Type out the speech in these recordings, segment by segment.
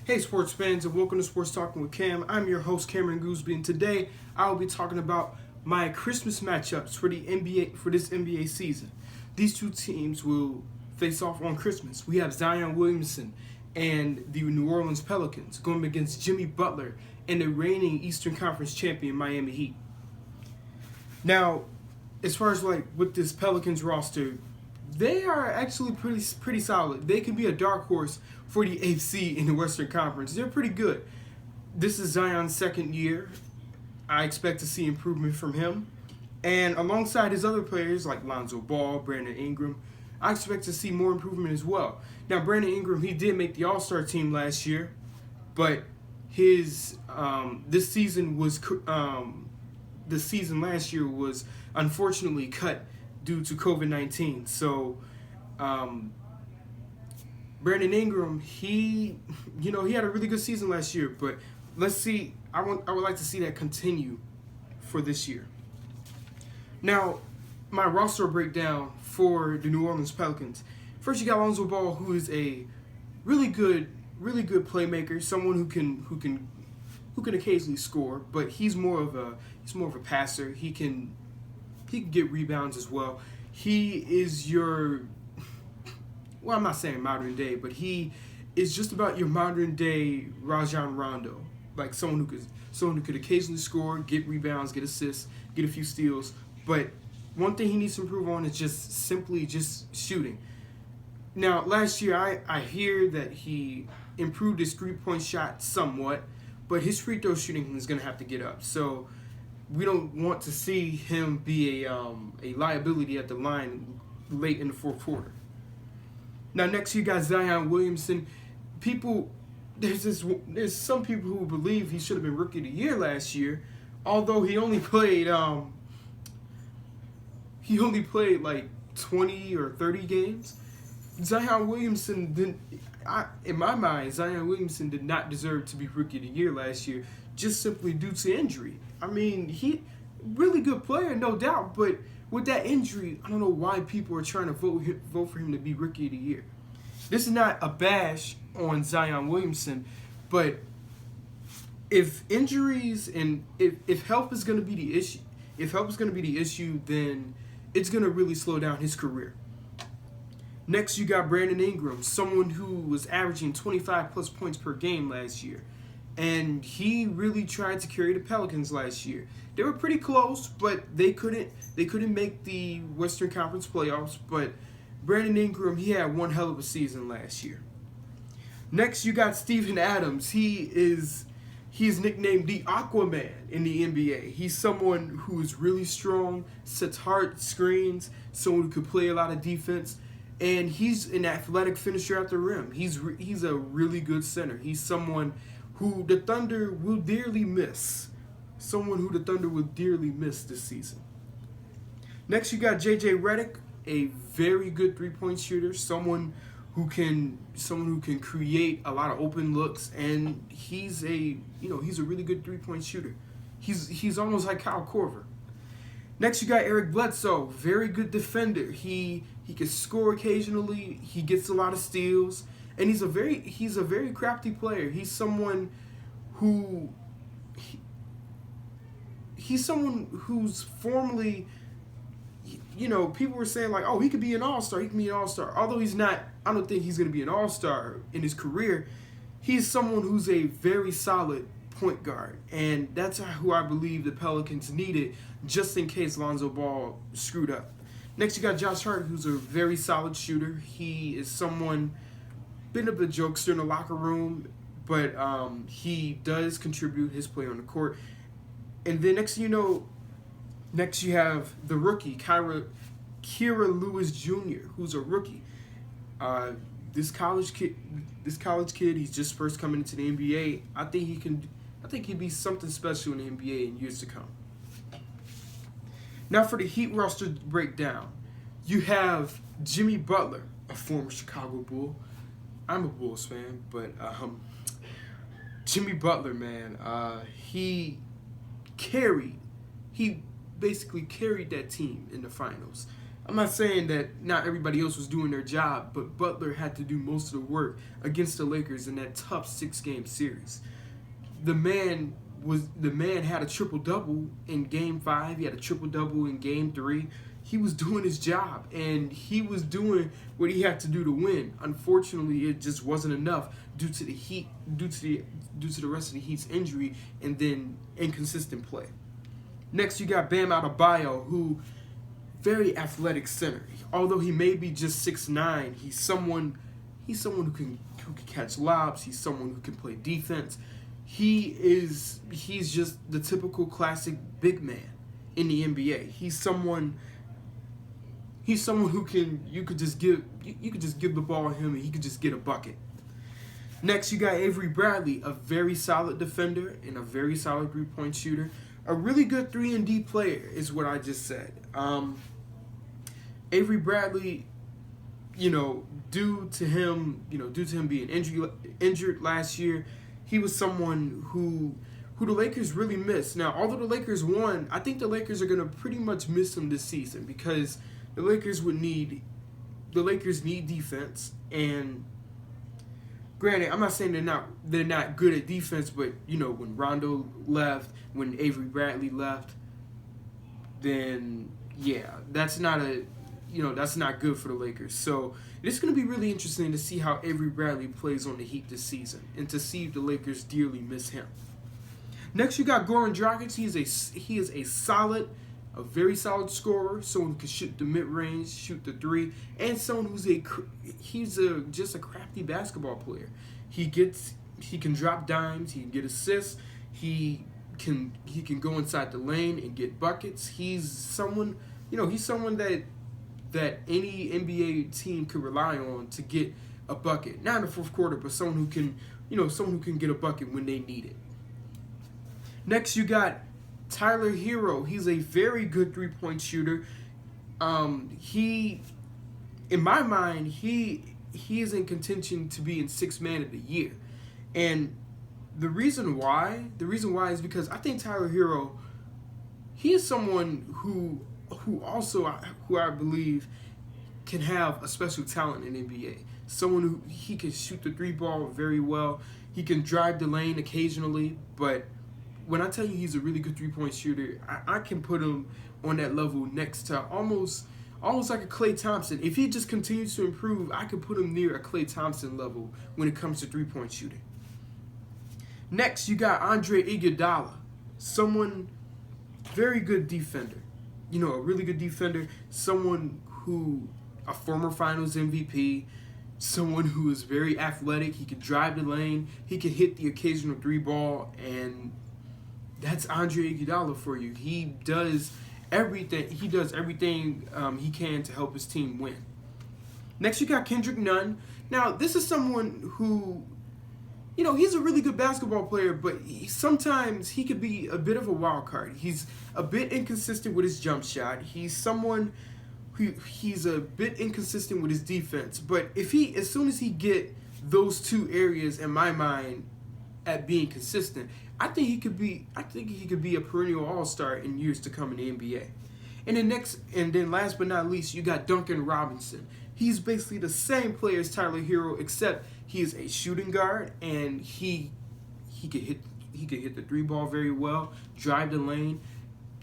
Hey sports fans, and welcome to Sports Talking with Cam. I'm your host Cameron Gooseby, and today I will be talking about my Christmas matchups for the NBA for this NBA season. These two teams will face off on Christmas. We have Zion Williamson and the New Orleans Pelicans going against Jimmy Butler and the reigning Eastern Conference champion Miami Heat. Now, as far as with this Pelicans roster, they are actually pretty solid. They could be a dark horse for the eighth seed in the Western Conference. They're pretty good. This is Zion's second year. I expect to see improvement from him. And alongside his other players like Lonzo Ball, Brandon Ingram, I expect to see more improvement as well. Now, Brandon Ingram, he did make the All-Star team last year, but his this season last year was unfortunately cut due to COVID-19. So, Brandon Ingram, he had a really good season last year, but let's see. I would like to see that continue for this year. Now, my roster breakdown for the New Orleans Pelicans. First, you got Lonzo Ball, who is a really good playmaker, someone who can occasionally score, but he's more of a passer. He can get rebounds as well. He is your, well, I'm not saying modern day, but he is just about your modern day Rajon Rondo, like someone who could occasionally score, get rebounds, get assists, get a few steals. But one thing he needs to improve on is simply shooting. Now, last year I hear that he improved his 3-point shot somewhat, but his free throw shooting is going to have to get up. So we don't want to see him be a liability at the line late in the fourth quarter. Now, next you got Zion Williamson. There's some people who believe he should have been Rookie of the Year last year, although he only played like 20 or 30 games. Zion Williamson didn't. In my mind, Zion Williamson did not deserve to be Rookie of the Year last year, just simply due to injury. I mean, he really good player, no doubt, but with that injury, I don't know why people are trying to vote for him to be Rookie of the Year. This is not a bash on Zion Williamson, but if injuries and if health is going to be the issue, then it's going to really slow down his career. Next, you got Brandon Ingram, someone who was averaging 25 plus points per game last year. And he really tried to carry the Pelicans last year. They were pretty close, but they couldn't make the Western Conference playoffs. But Brandon Ingram, he had one hell of a season last year. Next, you got Steven Adams. He's nicknamed the Aquaman in the NBA. He's someone who is really strong, sets hard screens, someone who could play a lot of defense. And he's an athletic finisher at the rim. He's a really good center. He's someone who the Thunder will dearly miss. Someone who the Thunder will dearly miss this season. Next, you got J.J. Redick, a very good three-point shooter. Someone who can create a lot of open looks, and he's a really good three-point shooter. He's almost like Kyle Korver. Next, you got Eric Bledsoe, very good defender. He can score occasionally. He gets a lot of steals, and he's a very crafty player. He's someone who's formerly, people were saying like, oh, he could be an all-star. He can be an all-star. Although he's not, I don't think he's going to be an all-star in his career. He's someone who's a very solid point guard, and that's who I believe the Pelicans needed just in case Lonzo Ball screwed up. Next, you got Josh Hart, who's a very solid shooter. He is someone, bit of a jokester in the locker room, but he does contribute his play on the court. And then next you have the rookie, Kira Lewis Jr., who's a rookie. This college kid, he's just first coming into the NBA. I think he'd be something special in the NBA in years to come. Now for the Heat roster breakdown, you have Jimmy Butler, a former Chicago Bull. I'm a Bulls fan, but Jimmy Butler, man, he basically carried that team in the finals. I'm not saying that not everybody else was doing their job, but Butler had to do most of the work against the Lakers in that tough 6-game series. The man had a triple-double in Game 5. He had a triple-double in Game 3. He was doing his job, and he was doing what he had to do to win. Unfortunately, it just wasn't enough due to the Heat, due to the rest of the Heat's injury, and then inconsistent play. Next, you got Bam Adebayo, who very athletic center. Although he may be just 6'9", he's someone who can catch lobs. He's someone who can play defense. He's just the typical classic big man in the NBA. He's someone who you could just give the ball to him and he could just get a bucket. Next, you got Avery Bradley, a very solid defender and a very solid 3-point shooter. A really good 3-and-D player is what I just said. Avery Bradley, due to him being injured last year, he was someone who the Lakers really missed. Now, although the Lakers won, I think the Lakers are going to pretty much miss him this season because the Lakers need defense. And granted, I'm not saying they're not good at defense, but when Rondo left, when Avery Bradley left, then yeah, that's not good for the Lakers. So it's going to be really interesting to see how Avery Bradley plays on the Heat this season and to see if the Lakers dearly miss him. Next, you got Goran Rockets. He is a very solid scorer, someone who can shoot the mid-range, shoot the three, and someone who's just a crafty basketball player. He can drop dimes, he can get assists, he can go inside the lane and get buckets. He's someone that any NBA team could rely on to get a bucket. Not in the fourth quarter, but someone who can get a bucket when they need it. Next, you got Tyler Hero. He's a very good 3-point shooter. In my mind, he is in contention to be in Sixth Man of the Year. And the reason why is because I think Tyler Hero, he is someone who I believe can have a special talent in NBA. Someone who he can shoot the 3 ball very well. He can drive the lane occasionally, but when I tell you he's a really good 3-point shooter, I can put him on that level next to almost like a Klay Thompson. If he just continues to improve, I could put him near a Klay Thompson level when it comes to 3-point shooting. Next, you got Andre Iguodala, someone very good defender. A really good defender, someone who a former Finals MVP, someone who is very athletic. He can drive the lane, he can hit the occasional 3 ball, and that's Andre Iguodala for you. He does everything. He he can to help his team win. Next, you got Kendrick Nunn. Now, this is someone who, he's a really good basketball player, but sometimes he could be a bit of a wild card. He's a bit inconsistent with his jump shot. He's a bit inconsistent with his defense. But as soon as he get those 2 areas, in my mind, at being consistent, I think he could be a perennial all-star in years to come in the NBA. And then last but not least, you got Duncan Robinson. He's basically the same player as Tyler Hero, except he is a shooting guard and he could hit the 3 ball very well, drive the lane.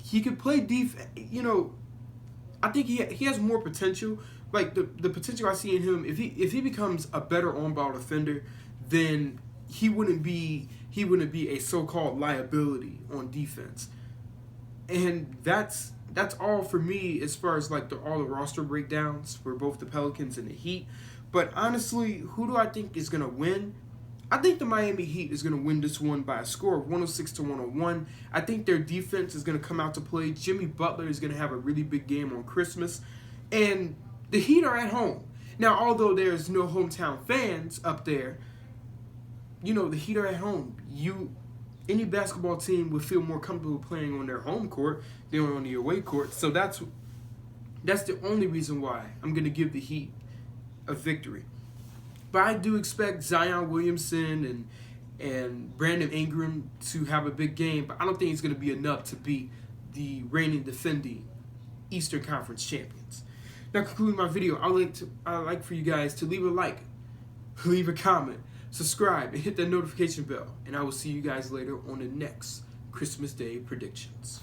He could play defense. I think he has more potential. Like the potential I see in him, if he becomes a better on-ball defender, then he wouldn't be a so-called liability on defense. And that's all for me as far as like all the roster breakdowns for both the Pelicans and the Heat. But honestly, who do I think is going to win? I think the Miami Heat is going to win this one by a score of 106-101. I think their defense is going to come out to play. Jimmy Butler is going to have a really big game on Christmas. And the Heat are at home. Now, although there's no hometown fans up there, the Heat are at home. Any basketball team would feel more comfortable playing on their home court than on the away court. So that's the only reason why I'm going to give the Heat a victory. But I do expect Zion Williamson and Brandon Ingram to have a big game, but I don't think it's going to be enough to beat the reigning defending Eastern Conference champions. Now, concluding my video, I'd like for you guys to leave a like, leave a comment, subscribe, and hit that notification bell. And I will see you guys later on the next Christmas Day predictions.